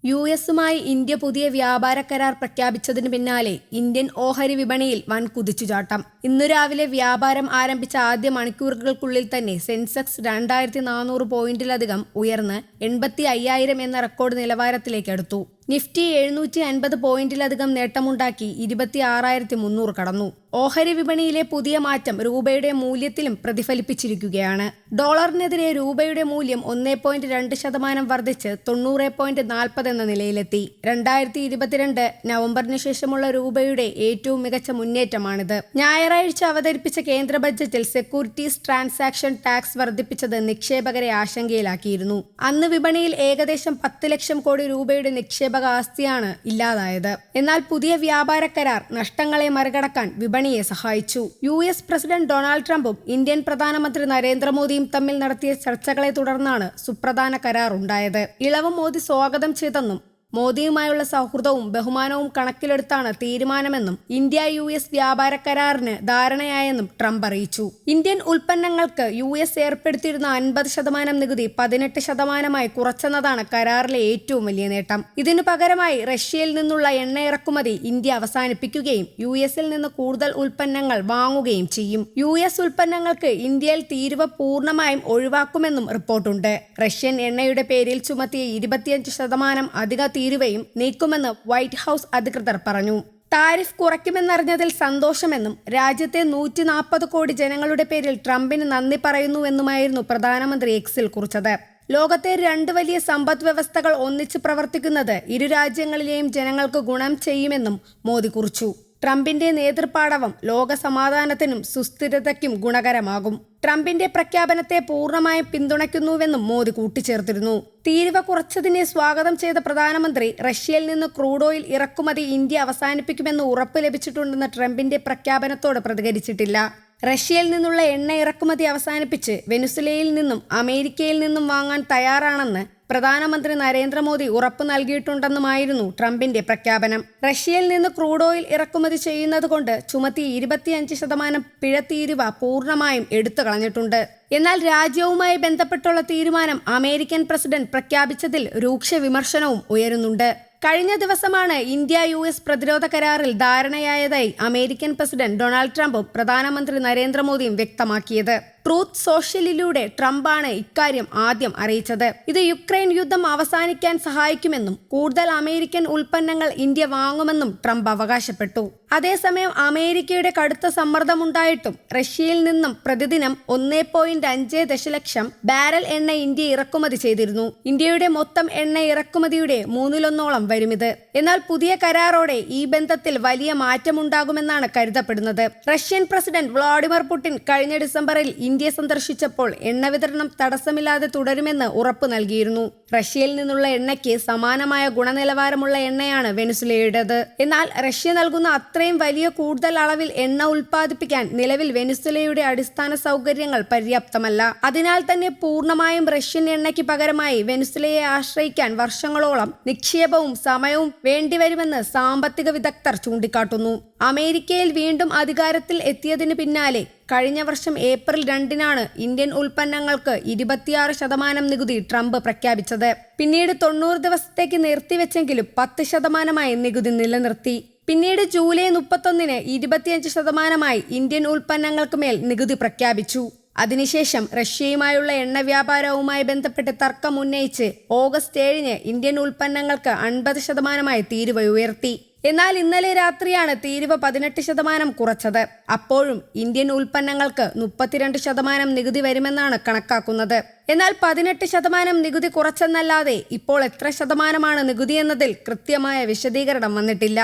യുഎസുമായി India പുതിയ വ്യാപാര കരാർ പ്രഖ്യാപിച്ചതിന് പിന്നാലെ ഇന്ത്യൻ ഓഹരി വിപണിയിൽ വൻ കുതിച്ചുചാട്ടം. ഇന്നു രാവിലെ വ്യാപാരം ആരംഭിച്ച ആദ്യ മണിക്കൂറുകൾക്കുള്ളിൽ തന്നെ സെൻസെക്സ് 2400 പോയിന്റിലധികം ഉയർന്ന് 85,000 എന്ന റെക്കോർഡ് നിലവാരത്തിലേക്ക് അടുത്തു. നിഫ്റ്റി 750 പോയിന്റിലധികം നേട്ടമുണ്ടാക്കി 26,300 കടന്നു. ഓഹരി വിപണിയിലെ പുതിയ മാറ്റം രൂപയുടെ മൂല്യത്തിലും പ്രതിഫലിപ്പിച്ചിരിക്കുകയാണ്. ഡോളറിനെതിരെ രൂപയുടെ മൂല്യം 1.2% വർദ്ധിച്ച് 90.40 എന്ന നിലയിലെത്തി. 2022 നവംബറിന് ശേഷമുള്ള രൂപയുടെ ഏറ്റവും മികച്ച മുന്നേറ്റമാണിത്. ഞായറാഴ്ച അവതരിപ്പിച്ച കേന്ദ്ര ബജറ്റിൽ സെക്യൂരിറ്റീസ് ട്രാൻസാക്ഷൻ ടാക്സ് വർദ്ധിപ്പിച്ചത് നിക്ഷേപകരെ ആശങ്കയിലാക്കിയിരുന്നു. അന്ന് വിപണിയിൽ ഏകദേശം 10 ലക്ഷം കോടി രൂപയുടെ നിക്ഷേപ ആസ്തിയാണ് ഇല്ലാതായത്. എന്നാൽ പുതിയ വ്യാപാര കരാർ നഷ്ടങ്ങളെ മറികടക്കാൻ വിപണിയെ സഹായിച്ചു. US പ്രസിഡന്റ് ഡൊണാൾഡ് ട്രംപും ഇന്ത്യൻ പ്രധാനമന്ത്രി നരേന്ദ്രമോദിയും തമ്മിൽ നടത്തിയ ചർച്ചകളെ തുടർന്നാണ് സുപ്രധാന കരാർ ഉണ്ടായത്. ഇളവ് മോദി സ്വാഗതം ചെയ്തെന്നും മോദിയുമായുള്ള സൗഹൃദവും ബഹുമാനവും കണക്കിലെടുത്താണ് തീരുമാനമെന്നും ഇന്ത്യ US വ്യാപാര കരാറിന് ധാരണയായെന്നും ട്രംപ് അറിയിച്ചു. ഇന്ത്യൻ ഉൽപ്പന്നങ്ങൾക്ക് US ഏർപ്പെടുത്തിയിരുന്ന 50% നികുതി 18% കുറച്ചെന്നതാണ് കരാറിലെ ഏറ്റവും വലിയ നേട്ടം. ഇതിനു പകരമായി റഷ്യയിൽ നിന്നുള്ള എണ്ണ ഇറക്കുമതി ഇന്ത്യ അവസാനിപ്പിക്കുകയും US-ൽ നിന്ന് കൂടുതൽ ഉൽപ്പന്നങ്ങൾ വാങ്ങുകയും ചെയ്യും. US ഉൽപ്പന്നങ്ങൾക്ക് ഇന്ത്യയിൽ തീരുവ പൂർണ്ണമായും ഒഴിവാക്കുമെന്നും റിപ്പോർട്ടുണ്ട്. റഷ്യൻ എണ്ണയുടെ പേരിൽ ചുമത്തിയ 25% അധിക തീരുവയും നീക്കുമെന്ന് വൈറ്റ് ഹൌസ് അധികൃതർ പറഞ്ഞു. താരിഫ് കുറയ്ക്കുമെന്നറിഞ്ഞതിൽ സന്തോഷമെന്നും രാജ്യത്തെ 140 കോടി ജനങ്ങളുടെ പേരിൽ ട്രംപിന് നന്ദി പറയുന്നുവെന്നുമായിരുന്നു പ്രധാനമന്ത്രി എക്സിൽ കുറിച്ചത്. ലോകത്തെ 2 വലിയ സമ്പദ് വ്യവസ്ഥകൾ ഒന്നിച്ച് പ്രവർത്തിക്കുന്നത് ഇരു രാജ്യങ്ങളിലെയും ജനങ്ങൾക്ക് ഗുണം ചെയ്യുമെന്നും മോദി കുറിച്ചു. ട്രംപിന്റെ നേതൃപാടവം ലോക സമാധാനത്തിനും സുസ്ഥിരതയ്ക്കും ഗുണകരമാകും. ട്രംപിന്റെ പ്രഖ്യാപനത്തെ പൂർണ്ണമായും പിന്തുണയ്ക്കുന്നുവെന്നും മോദി കൂട്ടിച്ചേർത്തിരുന്നു. തീരുവ കുറച്ചതിനെ സ്വാഗതം ചെയ്ത പ്രധാനമന്ത്രി റഷ്യയിൽ നിന്ന് ക്രൂഡ് ഓയിൽ ഇറക്കുമതി ഇന്ത്യ അവസാനിപ്പിക്കുമെന്ന് ഉറപ്പ് ലഭിച്ചിട്ടുണ്ടെന്ന ട്രംപിന്റെ പ്രഖ്യാപനത്തോട് പ്രതികരിച്ചിട്ടില്ല. റഷ്യയിൽ നിന്നുള്ള എണ്ണ ഇറക്കുമതി അവസാനിപ്പിച്ച് വെനിസുലയിൽ നിന്നും അമേരിക്കയിൽ നിന്നും വാങ്ങാൻ തയ്യാറാണെന്ന് പ്രധാനമന്ത്രി നരേന്ദ്രമോദി ഉറപ്പ് നൽകിയിട്ടുണ്ടെന്നുമായിരുന്നു ട്രംപിന്റെ പ്രഖ്യാപനം. റഷ്യയിൽ നിന്ന് ക്രൂഡ് ഓയിൽ ഇറക്കുമതി ചെയ്യുന്നതുകൊണ്ട് ചുമത്തി 25% പിഴ തീരുവ പൂർണ്ണമായും എടുത്തു കളഞ്ഞിട്ടുണ്ട്. എന്നാൽ രാജ്യവുമായി ബന്ധപ്പെട്ടുള്ള തീരുമാനം അമേരിക്കൻ പ്രസിഡന്റ് പ്രഖ്യാപിച്ചതിൽ രൂക്ഷ വിമർശനവും ഉയരുന്നുണ്ട്. കഴിഞ്ഞ ദിവസമാണ് ഇന്ത്യ US പ്രതിരോധ കരാറിൽ ധാരണയായതായി അമേരിക്കൻ പ്രസിഡന്റ് ഡൊണാൾഡ് ട്രംപും പ്രധാനമന്ത്രി നരേന്ദ്രമോദിയും വ്യക്തമാക്കിയത്. ട്രൂത്ത് സോഷ്യലിലൂടെ ട്രംപാണ് ഇക്കാര്യം ആദ്യം അറിയിച്ചത്. ഇത് യുക്രൈൻ യുദ്ധം അവസാനിക്കാൻ സഹായിക്കുമെന്നും കൂടുതൽ അമേരിക്കൻ ഉൽപ്പന്നങ്ങൾ ഇന്ത്യ വാങ്ങുമെന്നും ട്രംപ് അവകാശപ്പെട്ടു. അതേസമയം അമേരിക്കയുടെ കടുത്ത സമ്മർദ്ദമുണ്ടായിട്ടും റഷ്യയിൽ നിന്നും പ്രതിദിനം 1.5 ദശലക്ഷം ബാരൽ എണ്ണ ഇന്ത്യ ഇറക്കുമതി ചെയ്തിരുന്നു. ഇന്ത്യയുടെ മൊത്തം എണ്ണ ഇറക്കുമതിയുടെ 1/3 വരുമിത്. എന്നാൽ പുതിയ കരാറോടെ ഈ ബന്ധത്തിൽ വലിയ മാറ്റമുണ്ടാകുമെന്നാണ് കരുതപ്പെടുന്നത്. റഷ്യൻ പ്രസിഡന്റ് വ്ളാഡിമിർ പുടിൻ കഴിഞ്ഞ ഡിസംബറിൽ ഇന്ത്യ സന്ദർശിച്ചപ്പോൾ എണ്ണ വിതരണം തടസ്സമില്ലാതെ തുടരുമെന്ന് ഉറപ്പ് നൽകിയിരുന്നു. റഷ്യയിൽ നിന്നുള്ള എണ്ണയ്ക്ക് സമാനമായ ഗുണനിലവാരമുള്ള എണ്ണയാണ് വെനിസുലയുടേത്. എന്നാൽ റഷ്യ നൽകുന്ന അത്രയും വലിയ കൂടുതൽ അളവിൽ എണ്ണ ഉൽപ്പാദിപ്പിക്കാൻ നിലവിൽ വെനിസുലയുടെ അടിസ്ഥാന സൗകര്യങ്ങൾ പര്യാപ്തമല്ല. അതിനാൽ തന്നെ പൂർണ്ണമായും റഷ്യൻ എണ്ണയ്ക്ക് പകരമായി വെനിസുലയെ ആശ്രയിക്കാൻ വർഷങ്ങളോളം നിക്ഷേപവും സമയവും വേണ്ടിവരുമെന്ന് സാമ്പത്തിക വിദഗ്ധർ ചൂണ്ടിക്കാട്ടുന്നു. അമേരിക്കയിൽ വീണ്ടും അധികാരത്തിൽ എത്തിയതിന് പിന്നാലെ കഴിഞ്ഞ വർഷം ഏപ്രിൽ 2-നാണ് ഇന്ത്യൻ ഉൽപ്പന്നങ്ങൾക്ക് 26% നികുതി ട്രംപ് പ്രഖ്യാപിച്ചത്. പിന്നീട് 90 ദിവസത്തേക്ക് നിർത്തിവെച്ചെങ്കിലും 10% നികുതി നിലനിർത്തി. പിന്നീട് ജൂലൈ 31-ന് 25% ഇന്ത്യൻ ഉൽപ്പന്നങ്ങൾക്ക് മേൽ നികുതി പ്രഖ്യാപിച്ചു. അതിനുശേഷം റഷ്യയുമായുള്ള എണ്ണ വ്യാപാരവുമായി ബന്ധപ്പെട്ട് തർക്കം ഉന്നയിച്ച് ഓഗസ്റ്റ് 7-ന് ഇന്ത്യൻ ഉൽപ്പന്നങ്ങൾക്ക് 50% തീരുവ ഉയർത്തി. എന്നാൽ ഇന്നലെ രാത്രിയാണ് തീരുവ 18% കുറച്ചത്. അപ്പോഴും ഇന്ത്യൻ ഉൽപ്പന്നങ്ങൾക്ക് 32% നികുതി വരുമെന്നാണ് കണക്കാക്കുന്നത്. എന്നാൽ 18% നികുതി കുറച്ചെന്നല്ലാതെ ഇപ്പോൾ എത്ര ശതമാനമാണ് നികുതി എന്നതിൽ കൃത്യമായ വിശദീകരണം വന്നിട്ടില്ല.